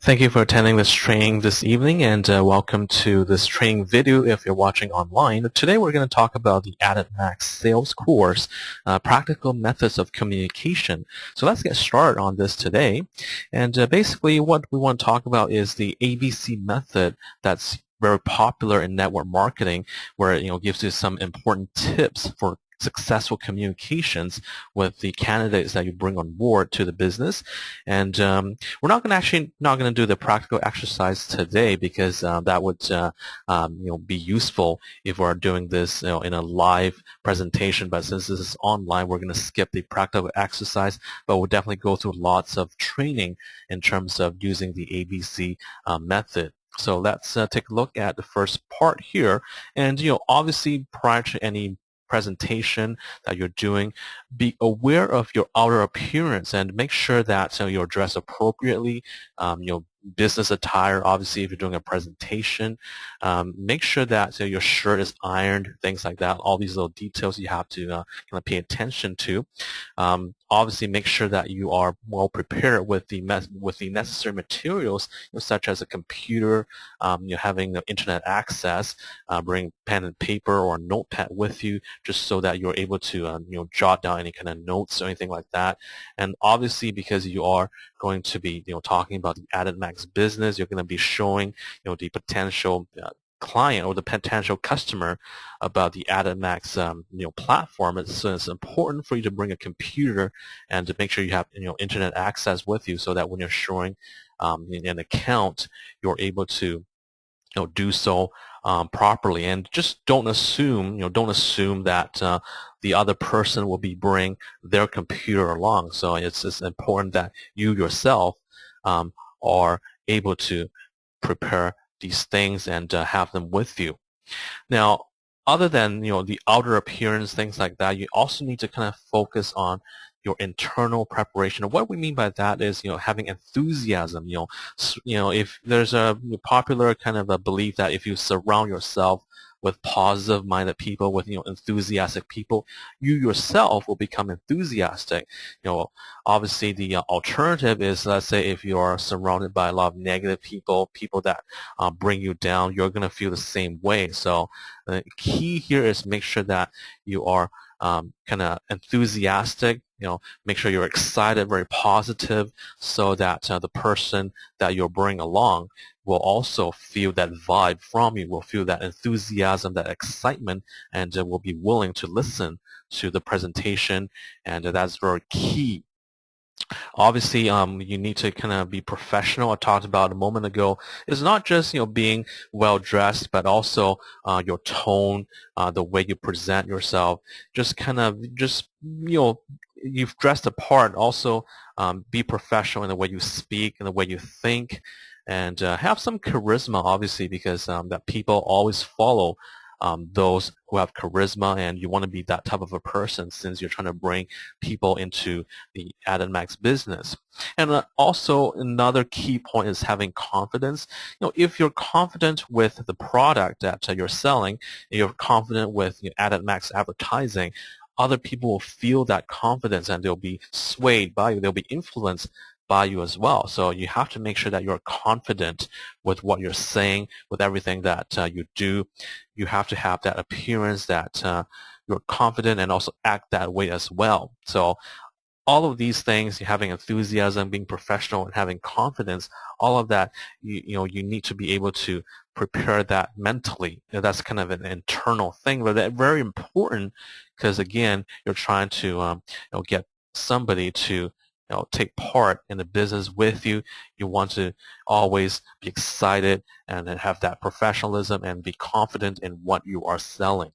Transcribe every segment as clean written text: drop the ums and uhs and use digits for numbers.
Thank you for attending this training this evening, and welcome to this training video if you're watching online. Today we're going to talk about the ADITmax sales course, practical methods of communication. So let's get started on this today. And basically what we want to talk about is the ABC method that's very popular in network marketing, where it gives you some important tips for successful communications with the candidates that you bring on board to the business. And we're not going to do the practical exercise today because that would be useful if we're doing this in a live presentation. But since this is online, we're going to skip the practical exercise. But we'll definitely go through lots of training in terms of using the ABC method. So let's take a look at the first part here. And obviously, prior to any presentation that you're doing, be aware of your outer appearance and make sure that you're dressed appropriately. Business attire, obviously, if you're doing a presentation, make sure that your shirt is ironed, things like that. All these little details you have to kind of pay attention to. Obviously, make sure that you are well prepared with the necessary materials, such as a computer, having internet access. Bring pen and paper or a notepad with you, just so that you're able to jot down any kind of notes or anything like that. And obviously, because you are going to be talking about the ADITmax business, you're going to be showing the potential client or the potential customer about the ADITmax platform. So it's important for you to bring a computer and to make sure you have internet access with you, so that when you're showing an account, you're able to do so properly. And just don't assume that the other person will be bringing their computer along. So it's important that you yourself are able to prepare these things and have them with you. Now, other than the outer appearance, things like that, you also need to kind of focus on your internal preparation. And what we mean by that is having enthusiasm. If there's a popular kind of a belief that if you surround yourself with positive-minded people, with enthusiastic people, you yourself will become enthusiastic. Obviously the alternative is, let's say, if you are surrounded by a lot of negative people, people that bring you down, you're going to feel the same way. So the key here is make sure that you are kind of enthusiastic. Make sure you're excited, very positive, so that the person that you're bringing along will also feel that vibe from you, will feel that enthusiasm, that excitement, and will be willing to listen to the presentation. And that's very key. Obviously, you need to kind of be professional. I talked about a moment ago. It's not just being well dressed, but also your tone, the way you present yourself. Just kind of you've dressed the part. Also, be professional in the way you speak, in the way you think, and have some charisma. Obviously, because that people always follow those who have charisma, and you want to be that type of a person since you're trying to bring people into the ADITmax business. And also another key point is having confidence. If you're confident with the product that you're selling, and you're confident with ADITmax advertising, other people will feel that confidence and they'll be swayed by you. They'll be influenced by you as well. So you have to make sure that you're confident with what you're saying, with everything that you do. You have to have that appearance that you're confident and also act that way as well. So all of these things, having enthusiasm, being professional, and having confidence, all of that, you need to be able to prepare that mentally. That's kind of an internal thing, but that's very important because, again, you're trying to get somebody to take part in the business with you. You want to always be excited and have that professionalism and be confident in what you are selling.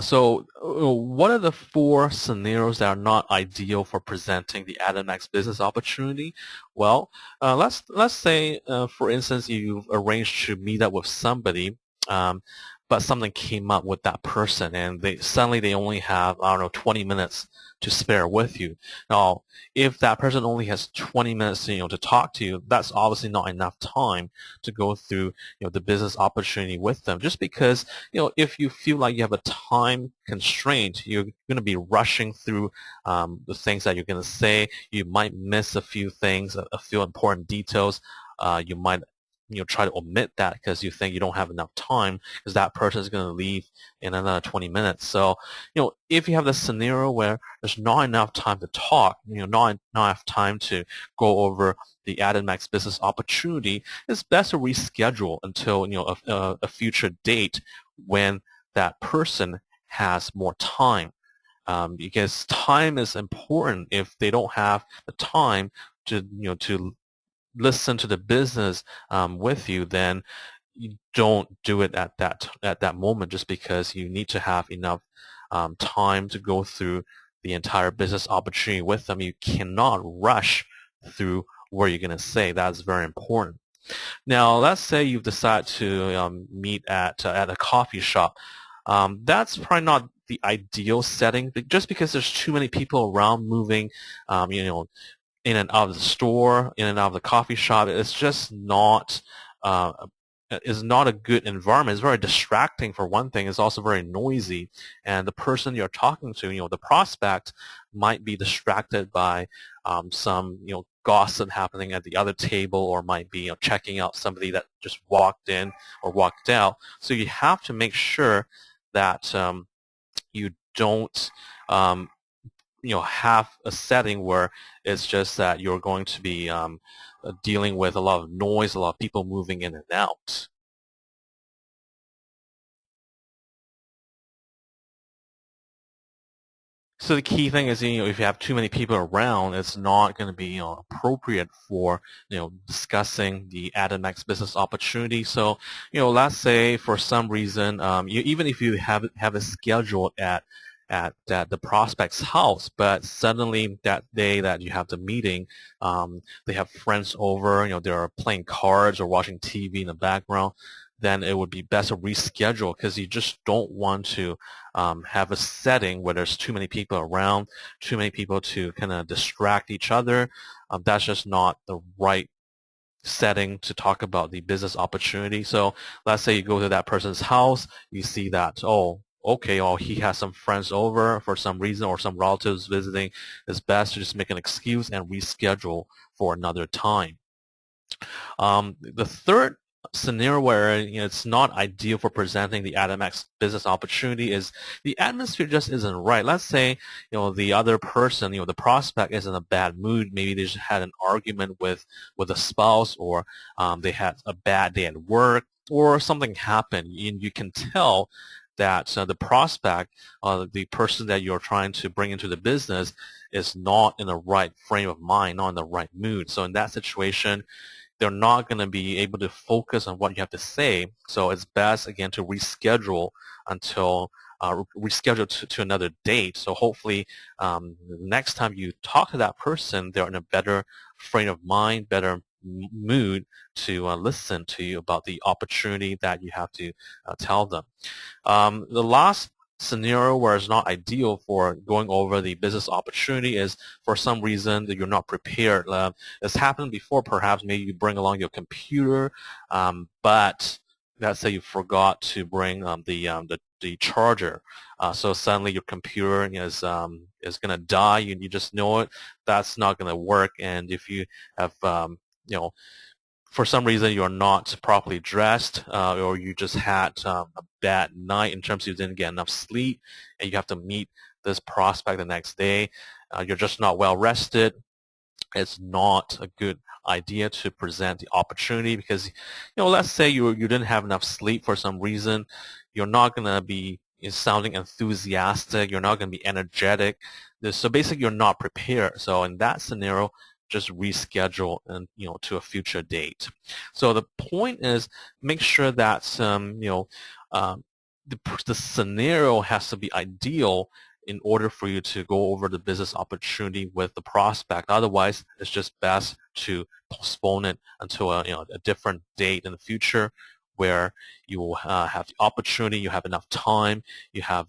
So what are the 4 scenarios that are not ideal for presenting the ADITmax business opportunity? Well, let's say, for instance, you've arranged to meet up with somebody, but something came up with that person, and suddenly they only have, I don't know, 20 minutes to spare with you. Now, if that person only has 20 minutes, to talk to you, that's obviously not enough time to go through, the business opportunity with them. Just because, if you feel like you have a time constraint, you're going to be rushing through the things that you're going to say. You might miss a few things, a few important details. You might try to omit that because you think you don't have enough time because that person is going to leave in another 20 minutes. So, if you have this scenario where there's not enough time to talk, not enough time to go over the ADITmax business opportunity, it's best to reschedule until, a future date when that person has more time. Because time is important. If they don't have the time to listen to the business with you, then you don't do it at that moment, just because you need to have enough time to go through the entire business opportunity with them. You cannot rush through what you're going to say. That's very important. Now, let's say you've decided to meet at a coffee shop. That's probably not the ideal setting, just because there's too many people around moving, in and out of the store, in and out of the coffee shop. It's just not uh, is not a good environment. It's very distracting for one thing. It's also very noisy, and the person you're talking to, the prospect, might be distracted by some gossip happening at the other table, or might be checking out somebody that just walked in or walked out. So you have to make sure that you don't have a setting where it's just that you're going to be dealing with a lot of noise, a lot of people moving in and out. So the key thing is, if you have too many people around, it's not going to be, appropriate for, discussing the ADITmax business opportunity. So, let's say for some reason, even if you have it scheduled at the prospect's house, but suddenly that day that you have the meeting, they have friends over, they're playing cards or watching TV in the background, then it would be best to reschedule, because you just don't want to have a setting where there's too many people around, too many people to kind of distract each other. That's just not the right setting to talk about the business opportunity. So let's say you go to that person's house, you see that, oh, okay, oh, he has some friends over for some reason, or some relatives visiting. It's best to just make an excuse and reschedule for another time. The third scenario where it's not ideal for presenting the ADITmax business opportunity is the atmosphere just isn't right. Let's say the other person, the prospect, is in a bad mood. Maybe they just had an argument with a spouse, or they had a bad day at work, or something happened, and you can tell that the prospect, the person that you're trying to bring into the business, is not in the right frame of mind, not in the right mood. So in that situation, they're not going to be able to focus on what you have to say. So it's best, again, to reschedule until reschedule to another date. So hopefully next time you talk to that person, they're in a better frame of mind, better mood to listen to you about the opportunity that you have to tell them. The last scenario where it's not ideal for going over the business opportunity is for some reason that you're not prepared. It's happened before, perhaps. Maybe you bring along your computer, but let's say you forgot to bring the charger. So suddenly your computer is going to die. You just know it. That's not going to work. And if you have for some reason you're not properly dressed, or you just had a bad night in terms of you didn't get enough sleep, and you have to meet this prospect the next day, you're just not well rested, it's not a good idea to present the opportunity, because let's say you didn't have enough sleep for some reason, you're not going to be sounding enthusiastic, you're not going to be energetic. So basically you're not prepared. So in that scenario, just reschedule and to a future date. So the point is, make sure that the scenario has to be ideal in order for you to go over the business opportunity with the prospect. Otherwise, it's just best to postpone it until a different date in the future, where you will have the opportunity, you have enough time, you have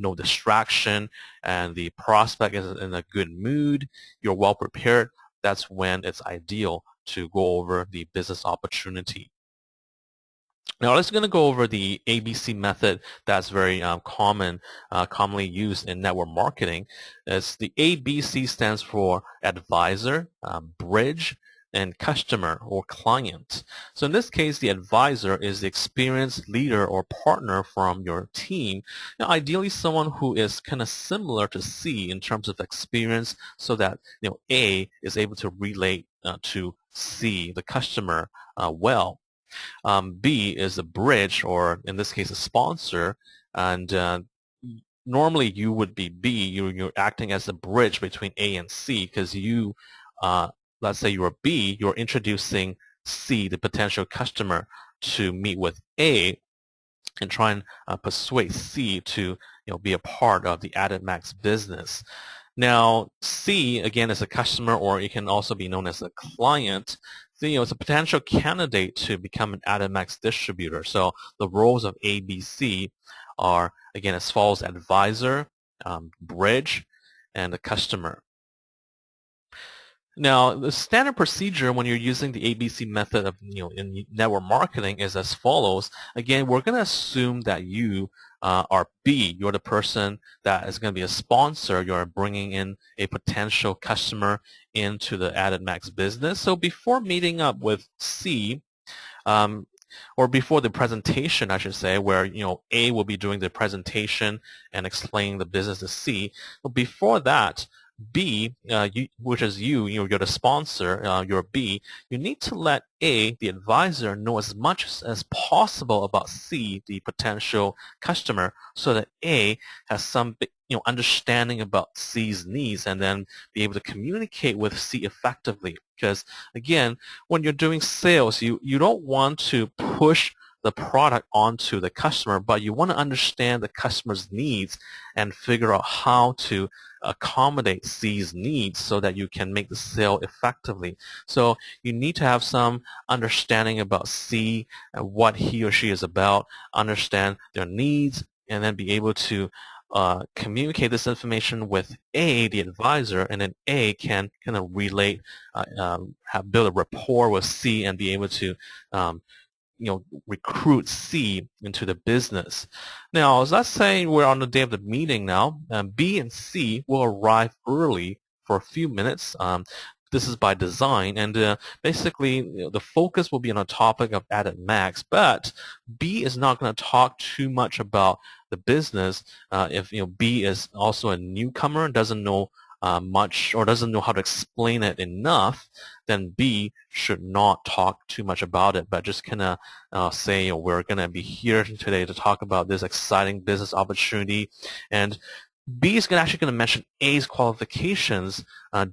no distraction, and the prospect is in a good mood, you're well prepared, that's when it's ideal to go over the business opportunity. Now let's going to go over the ABC method that's very commonly used in network marketing. It's the ABC stands for advisor, bridge, and customer or client. So in this case, the advisor is the experienced leader or partner from your team. Now, ideally, someone who is kind of similar to C in terms of experience, so that A is able to relate to C, the customer, well. B is a bridge, or in this case, a sponsor, and normally you would be B. You're acting as a bridge between A and C because let's say you're B, you're introducing C, the potential customer, to meet with A and try and persuade C to be a part of the ADITmax business. Now, C, again, is a customer, or it can also be known as a client. So, it's a potential candidate to become an ADITmax distributor. So the roles of ABC are, again, as follows: advisor, bridge, and a customer. Now, the standard procedure when you're using the ABC method of in network marketing is as follows. Again, we're going to assume that you are B. You're the person that is going to be a sponsor. You're bringing in a potential customer into the ADITmax business. So before meeting up with C, or before the presentation, I should say, where A will be doing the presentation and explaining the business to C. But before that, B, which is you're the sponsor, you're B, you need to let A, the advisor, know as much as possible about C, the potential customer, so that A has some understanding about C's needs, and then be able to communicate with C effectively. Because again, when you're doing sales, you don't want to push the product onto the customer, but you want to understand the customer's needs and figure out how to accommodate C's needs so that you can make the sale effectively. So you need to have some understanding about C and what he or she is about, understand their needs, and then be able to communicate this information with A, the advisor, and then A can kind of relate, build a rapport with C and be able to recruit C into the business. Now, let's say we're on the day of the meeting now. B and C will arrive early for a few minutes. This is by design, and basically the focus will be on a topic of ADITmax, but B is not going to talk too much about the business. If B is also a newcomer and doesn't know much, or doesn't know how to explain it enough, then B should not talk too much about it, but just kind of say, we're going to be here today to talk about this exciting business opportunity. And B is actually going to mention A's qualifications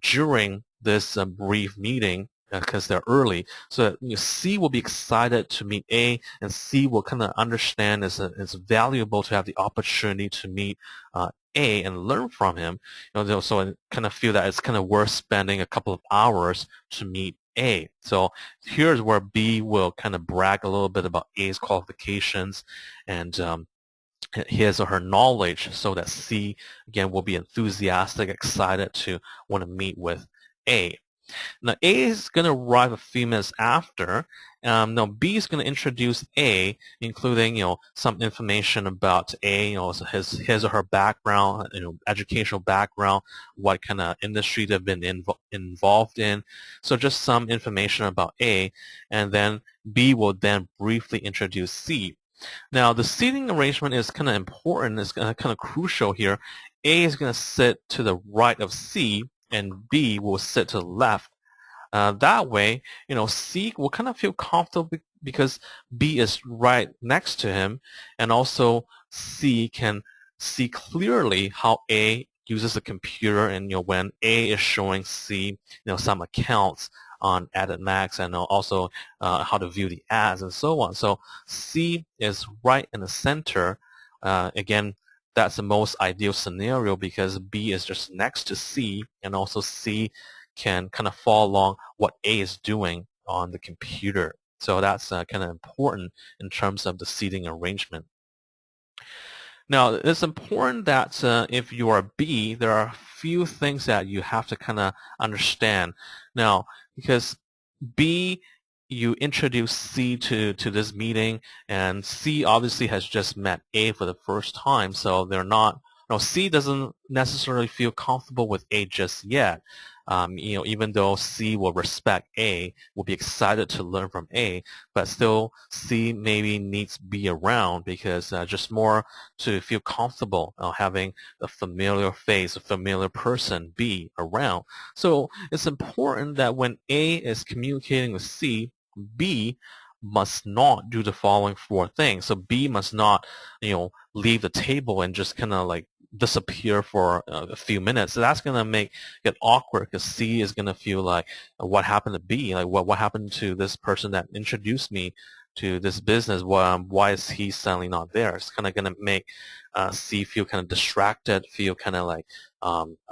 during this brief meeting, because they're early. So C will be excited to meet A, and C will kind of understand it's valuable to have the opportunity to meet A and learn from him. So I kind of feel that it's kind of worth spending a couple of hours to meet A. So here's where B will kind of brag a little bit about A's qualifications and his or her knowledge, so that C, again, will be enthusiastic, excited to want to meet with A. Now, A is going to arrive a few minutes after. Now, B is going to introduce A, including some information about A, his or her background, educational background, what kind of industry they've been involved in. So just some information about A, and then B will then briefly introduce C. Now, the seating arrangement is kind of important. It's kind of crucial here. A is going to sit to the right of C, and B will sit to the left. That way, C will kind of feel comfortable because B is right next to him, and also C can see clearly how A uses the computer, and when A is showing C, some accounts on ADITmax, and also how to view the ads and so on. So C is right in the center. Again, that's the most ideal scenario because B is just next to C, and also C can kind of follow along what A is doing on the computer. So that's kind of important in terms of the seating arrangement. Now, it's important that if you are B, there are a few things that you have to kind of understand. Now, because B, you introduce C to this meeting, and C obviously has just met A for the first time, so they're not. No, C doesn't necessarily feel comfortable with A just yet. Even though C will respect A, will be excited to learn from A, but still C maybe needs B around because just more to feel comfortable having a familiar face, a familiar person B around. So it's important that when A is communicating with C, B must not do the following four things. So B must not, leave the table and just kind of like disappear for a few minutes. So that's going to make it awkward because C is going to feel like, what happened to B? Like, what happened to this person that introduced me to this business? Why is he suddenly not there? It's kind of going to make C feel kind of distracted, feel kind of like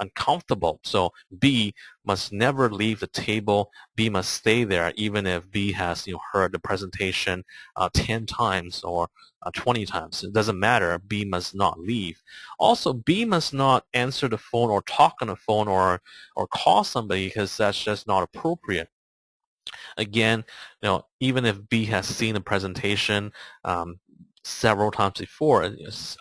uncomfortable. So B must never leave the table. B must stay there even if B has heard the presentation 10 times or 20 times. It doesn't matter. B must not leave. Also, B must not answer the phone or talk on the phone or call somebody because that's just not appropriate. Again, even if B has seen the presentation several times before,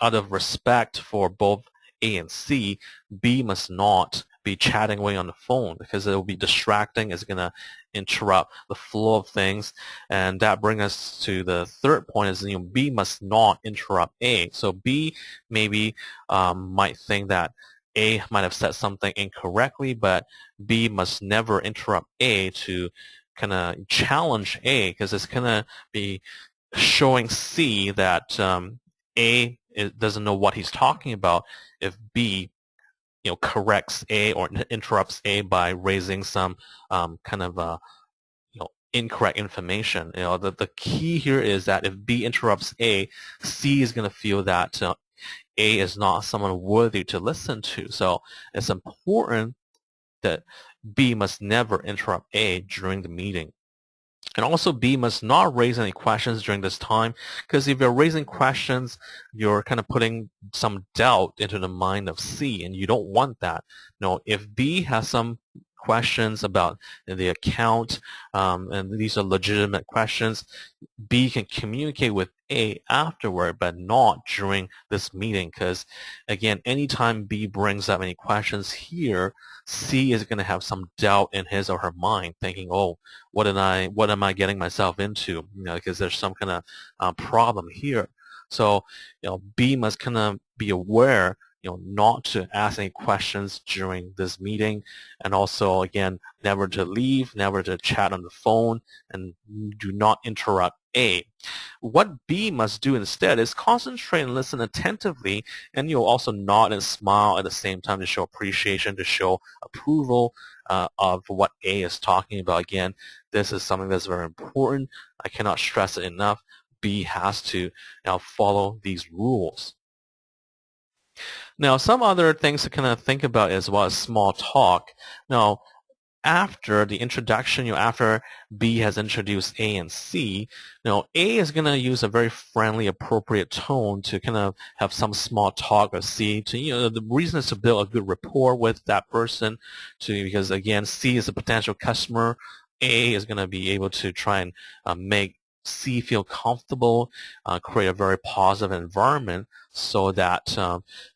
out of respect for both A and C, B must not be chatting away on the phone because it will be distracting. It's going to interrupt the flow of things. And that brings us to the third point is, B must not interrupt A. So B maybe might think that A might have said something incorrectly, but B must never interrupt A to kind of challenge A because it's going to be showing C that A doesn't know what he's talking about if B corrects A or interrupts A by raising some kind of incorrect information. The key here is that if B interrupts A, C is going to feel that A is not someone worthy to listen to. So it's important that B must never interrupt A during the meeting. And also B must not raise any questions during this time because if you're raising questions, you're kind of putting some doubt into the mind of C and you don't want that. If B has some questions about the account and these are legitimate questions, B can communicate with A afterward, but not during this meeting because, again, anytime B brings up any questions here, C is going to have some doubt in his or her mind, thinking, "Oh, what am I getting myself into?" Because there's some kind of problem here. So, B must kind of be aware, not to ask any questions during this meeting, and also, again, never to leave, never to chat on the phone, and do not interrupt A. What B must do instead is concentrate and listen attentively, and you'll also nod and smile at the same time to show appreciation, to show approval of what A is talking about. Again, this is something that's very important. I cannot stress it enough. B has to now follow these rules. Now, some other things to kind of think about as well as small talk. Now, after the introduction, after B has introduced A and C, A is going to use a very friendly, appropriate tone to kind of have some small talk with C. The reason is to build a good rapport with that person, because again, C is a potential customer. A is going to be able to try and make C feel comfortable, create a very positive environment so that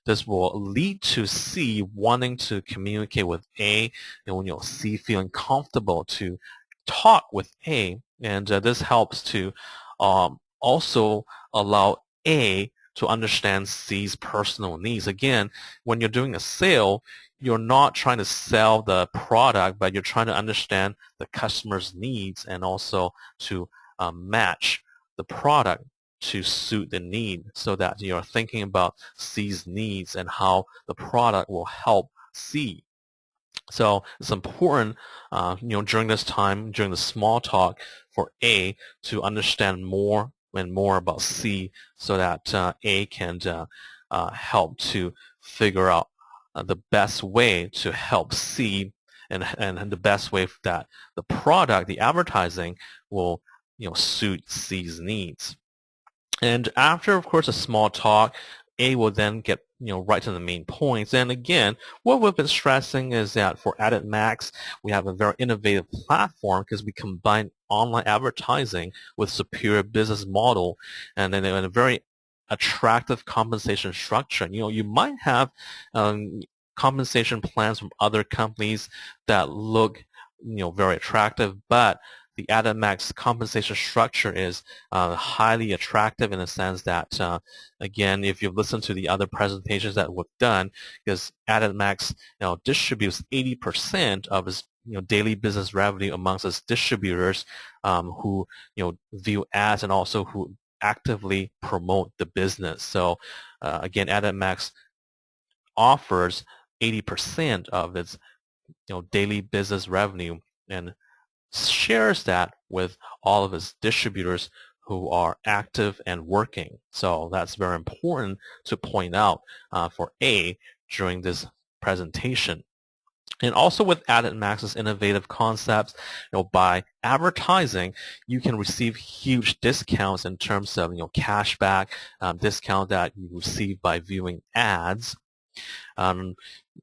this will lead to C wanting to communicate with A, and C feeling comfortable to talk with A. And this helps to also allow A to understand C's personal needs. Again, when you're doing a sale, you're not trying to sell the product, but you're trying to understand the customer's needs and also to match the product to suit the need so that you're thinking about C's needs and how the product will help C. So it's important, during this time, during the small talk, for A to understand more and more about C so that A can help to figure out the best way to help C and the best way that the product, the advertising, will suit C's needs. And after, of course, a small talk, A will then get right to the main points. And again, what we've been stressing is that for ADITmax, we have a very innovative platform because we combine online advertising with superior business model and then a very attractive compensation structure. You might have compensation plans from other companies that look very attractive, but the ADITmax compensation structure is highly attractive in the sense that, again, if you've listened to the other presentations that we've done, because ADITmax distributes 80% of its daily business revenue amongst its distributors who view ads and also who actively promote the business. So again, ADITmax offers 80% of its daily business revenue and shares that with all of its distributors who are active and working. So that's very important to point out for A during this presentation. And also with ADITmax's innovative concepts, by advertising, you can receive huge discounts in terms of cashback, discount that you receive by viewing ads.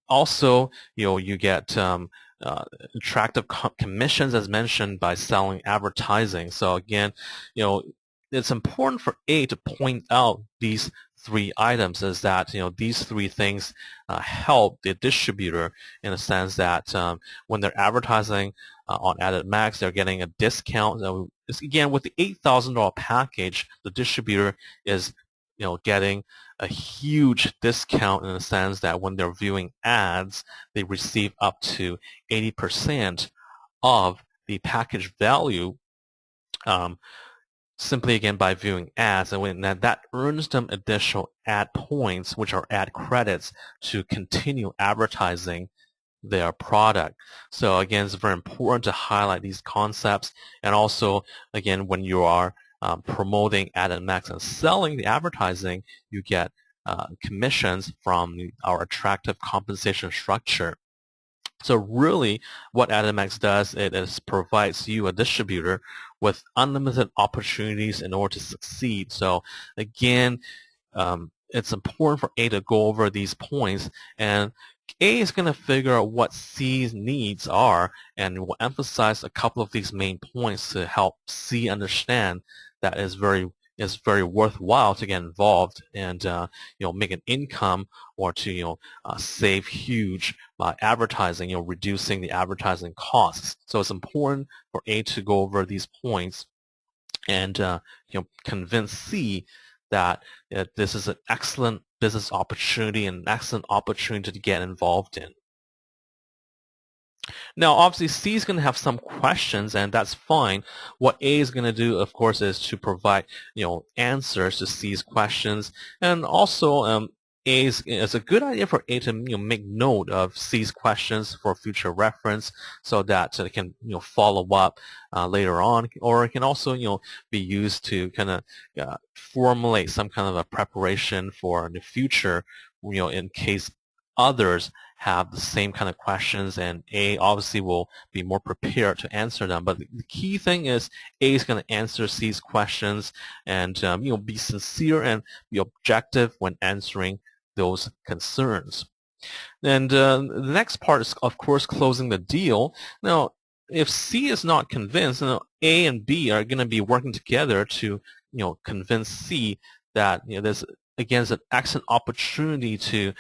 Also, you get attractive commissions as mentioned by selling advertising. So again, it's important for A to point out these three items is that these three things help the distributor in the sense that when they're advertising on ADITmax, they're getting a discount. Again, with the $8,000 package, the distributor is getting a huge discount in the sense that when they're viewing ads, they receive up to 80% of the package value simply again by viewing ads, and when that earns them additional ad points, which are ad credits, to continue advertising their product. So again, it's very important to highlight these concepts, and also again when you are promoting ADITmax and selling the advertising, you get commissions from our attractive compensation structure. So really what ADITmax does is provides you, a distributor, with unlimited opportunities in order to succeed. So again, it's important for A to go over these points, and A is going to figure out what C's needs are, and will emphasize a couple of these main points to help C understand that is very worthwhile to get involved and make an income or to save huge by advertising, reducing the advertising costs. So it's important for A to go over these points and convince C that this is an excellent business opportunity and an excellent opportunity to get involved in. Now, obviously, C is going to have some questions, and that's fine. What A is going to do, of course, is to provide, answers to C's questions, and also it's a good idea for A to make note of C's questions for future reference, so that it can follow up later on, or it can also be used to kind of formulate some kind of a preparation for the future, in case others have the same kind of questions, and A obviously will be more prepared to answer them. But the key thing is A is going to answer C's questions and be sincere and be objective when answering those concerns. And the next part is, of course, closing the deal. Now, if C is not convinced, A and B are going to be working together to convince C that there's again an excellent opportunity to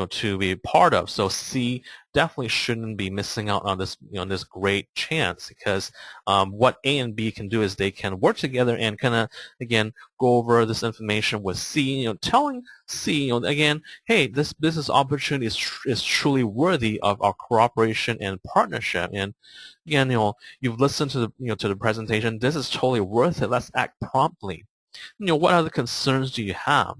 to be part of. So C definitely shouldn't be missing out on this this great chance, because what A and B can do is they can work together and kind of again go over this information with C, telling C again, hey, this business opportunity is truly worthy of our cooperation and partnership. And again, you've listened to the to the presentation. This is totally worth it. Let's act promptly. What other concerns do you have?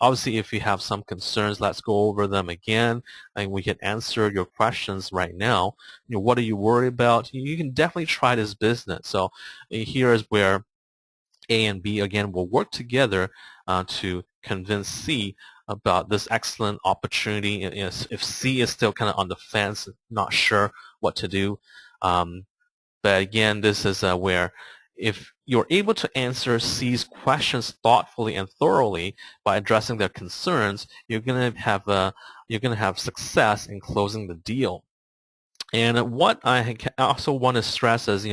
Obviously, if you have some concerns, let's go over them again, and we can answer your questions right now. What are you worried about? You can definitely try this business. So here is where A and B again will work together to convince C about this excellent opportunity. If C is still kind of on the fence, not sure what to do, but again, this is where if you're able to answer C's questions thoughtfully and thoroughly by addressing their concerns, you're going to have success in closing the deal. And what I also want to stress is,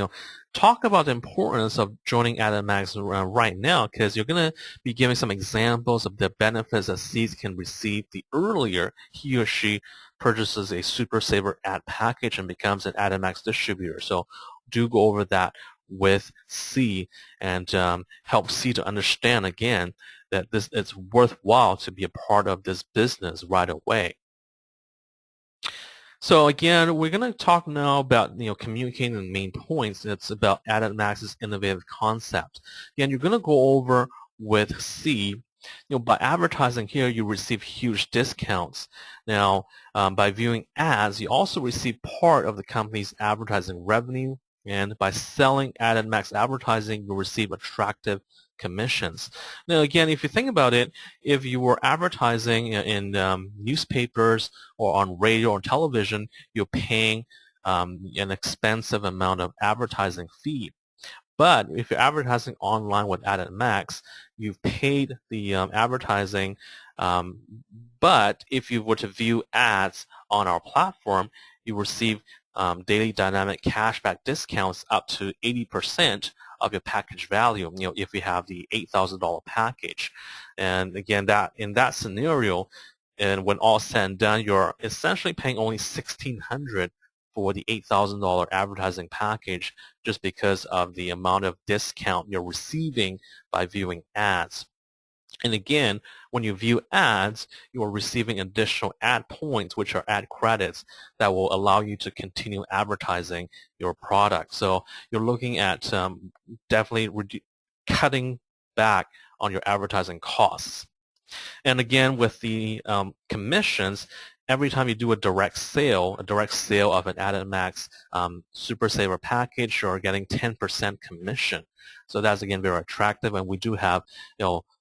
talk about the importance of joining ADITmax right now, because you're going to be giving some examples of the benefits that C's can receive the earlier he or she purchases a Super Saver ad package and becomes an ADITmax distributor. So do go over that with C and help C to understand again that it's worthwhile to be a part of this business right away. So again, we're going to talk now about communicating the main points. It's about ADITmax's innovative concept. Again, you're going to go over with C. By advertising here, you receive huge discounts. Now, by viewing ads, you also receive part of the company's advertising revenue. And by selling ADITmax advertising, you'll receive attractive commissions. Now, again, if you think about it, if you were advertising in newspapers or on radio or television, you're paying an expensive amount of advertising fee. But if you're advertising online with ADITmax, you've paid the advertising. But if you were to view ads on our platform, you receive daily dynamic cashback discounts up to 80% of your package value. If you have the $8,000 package, and again, that in that scenario, and when all said and done, you're essentially paying only $1,600 for the $8,000 advertising package, just because of the amount of discount you're receiving by viewing ads. And again, when you view ads, you are receiving additional ad points, which are ad credits that will allow you to continue advertising your product. So you're looking at definitely cutting back on your advertising costs. And again, with the commissions, every time you do a direct sale of an ADITmax Super Saver package, you're getting 10% commission. So that's again very attractive, and we do have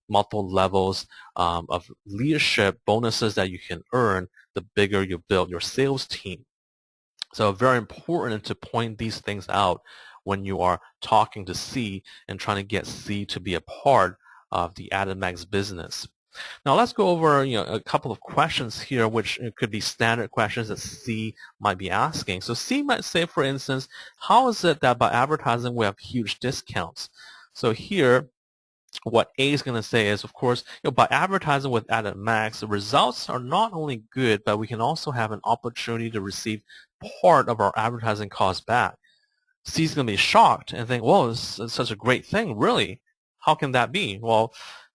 multiple levels of leadership bonuses that you can earn the bigger you build your sales team. So very important to point these things out when you are talking to C and trying to get C to be a part of the ADITmax business. Now let's go over a couple of questions here, which could be standard questions that C might be asking. So C might say, for instance, how is it that by advertising we have huge discounts? So here, what A is going to say is, of course, by advertising with ADITmax, the results are not only good, but we can also have an opportunity to receive part of our advertising costs back. C is going to be shocked and think, well, it's such a great thing, really? How can that be? Well,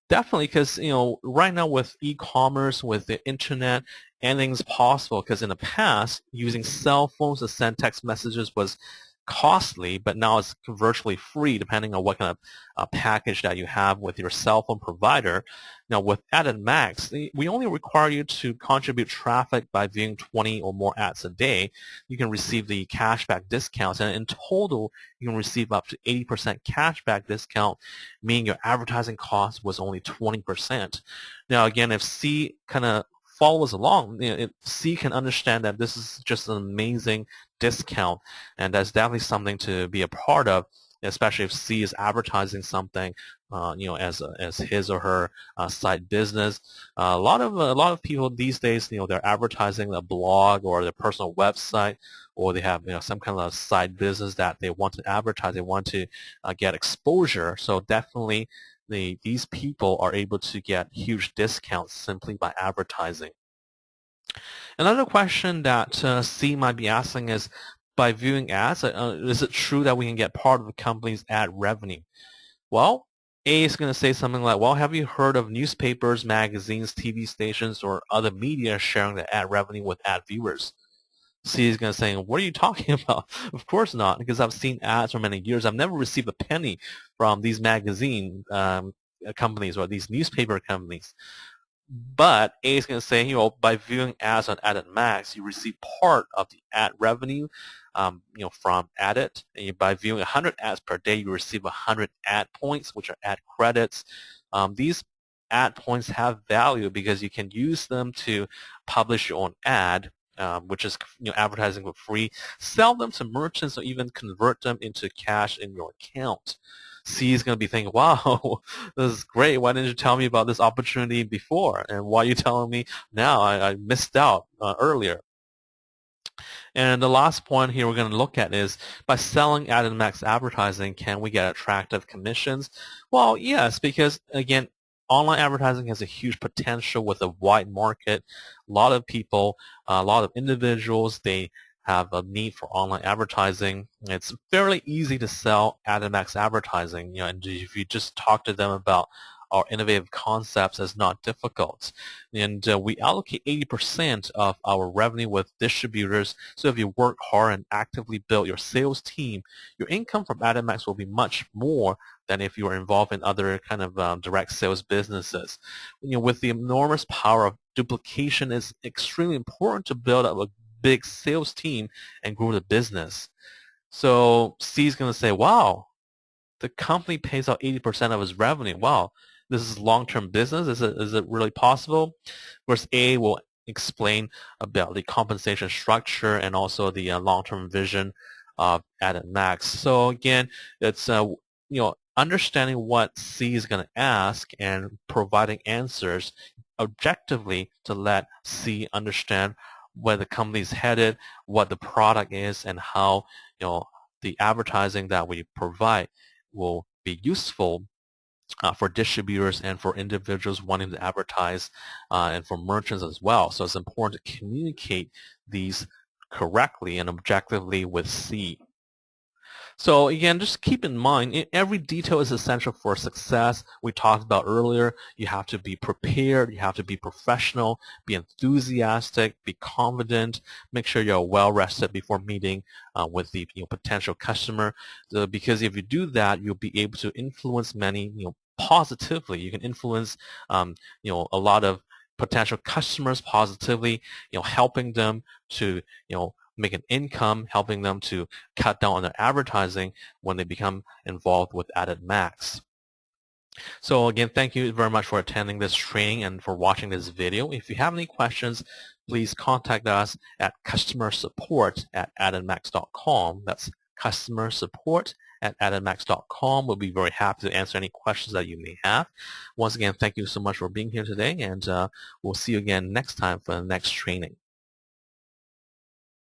definitely, because right now with e-commerce, with the internet, anything's possible. Because in the past, using cell phones to send text messages was costly, but now it's virtually free, depending on what kind of package that you have with your cell phone provider. Now, with ADITmax, we only require you to contribute traffic by viewing 20 or more ads a day. You can receive the cashback discounts, and in total, you can receive up to 80% cashback discount, meaning your advertising cost was only 20%. Now, again, if C kind of follows along, C can understand that this is just an amazing discount, and that's definitely something to be a part of, especially if C is advertising something, as his or her side business. A lot of people these days, they're advertising a blog or their personal website, or they have some kind of side business that they want to advertise. They want to get exposure. So definitely, these people are able to get huge discounts simply by advertising. Another question that C might be asking is, by viewing ads, is it true that we can get part of the company's ad revenue? Well, A is going to say something like, well, have you heard of newspapers, magazines, TV stations, or other media sharing the ad revenue with ad viewers? C is going to say, what are you talking about? Of course not, because I've seen ads for many years. I've never received a penny from these magazine companies or these newspaper companies. But A is going to say, by viewing ads on ADITmax, you receive part of the ad revenue, from Adit. And by viewing 100 ads per day, you receive 100 ad points, which are ad credits. These ad points have value because you can use them to publish your own ad which is advertising for free. Sell them to merchants or even convert them into cash in your account. C is going to be thinking, wow, this is great. Why didn't you tell me about this opportunity before? And why are you telling me now? I missed out earlier. And the last point here we're going to look at is, by selling ADITmax advertising, can we get attractive commissions? Well, yes, because again, online advertising has a huge potential with a wide market. A lot of people, a lot of individuals, they have a need for online advertising. It's fairly easy to sell ADITmax advertising, and if you just talk to them about our innovative concepts, is not difficult. And we allocate 80% of our revenue with distributors. So if you work hard and actively build your sales team, your income from ADITmax will be much more than if you are involved in other kind of direct sales businesses. With the enormous power of duplication, it's extremely important to build up a big sales team and grow the business. So C is going to say, wow, the company pays out 80% of its revenue. Wow, this is long-term business. Is it really possible? Whereas A will explain about the compensation structure and also the long-term vision of ADITmax. So again, it's understanding what C is going to ask and providing answers objectively to let C understand where the company is headed, what the product is, and how the advertising that we provide will be useful for distributors and for individuals wanting to advertise, and for merchants as well. So it's important to communicate these correctly and objectively with C. So again, just keep in mind, every detail is essential for success. We talked about earlier, you have to be prepared, you have to be professional, be enthusiastic, be confident, make sure you're well rested before meeting with the potential customer. Because if you do that, you'll be able to influence many positively. You can influence a lot of potential customers positively, helping them to make an income, helping them to cut down on their advertising when they become involved with ADITmax. So again, thank you very much for attending this training and for watching this video. If you have any questions, please contact us at customersupport@aditmax.com. That's customersupport@aditmax.com. We'll be very happy to answer any questions that you may have. Once again, thank you so much for being here today, and we'll see you again next time for the next training.